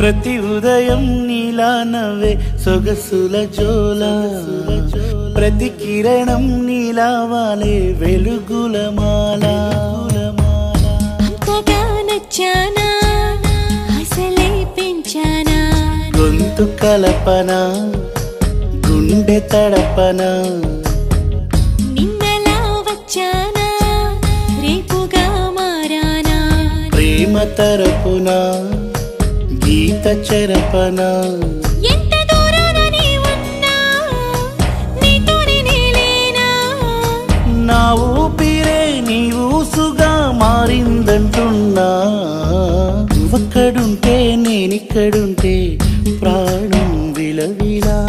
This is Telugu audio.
ప్రతి ఉదయం నీలా నవ్వే సొగసుల జోల ప్రతి కిరణం నీలా వాలే వెలుగుల మాల అంతగా నచ్చానా అసలే పెంచానా గొంతు కలపన గుండె తడపన నిన్నలా వచ్చానా రేపుగా మారానా ప్రేమ తరపున గీత చెరపన ఎంత దూరాన నీ ఉన్నా నీతోనే నేలేనా నా ఊపిరే నీ ఊసుగా మారిందంటున్నా నువ్వక్కడుంటే నేనిక్కడుంటే ప్రాణం విలవిలా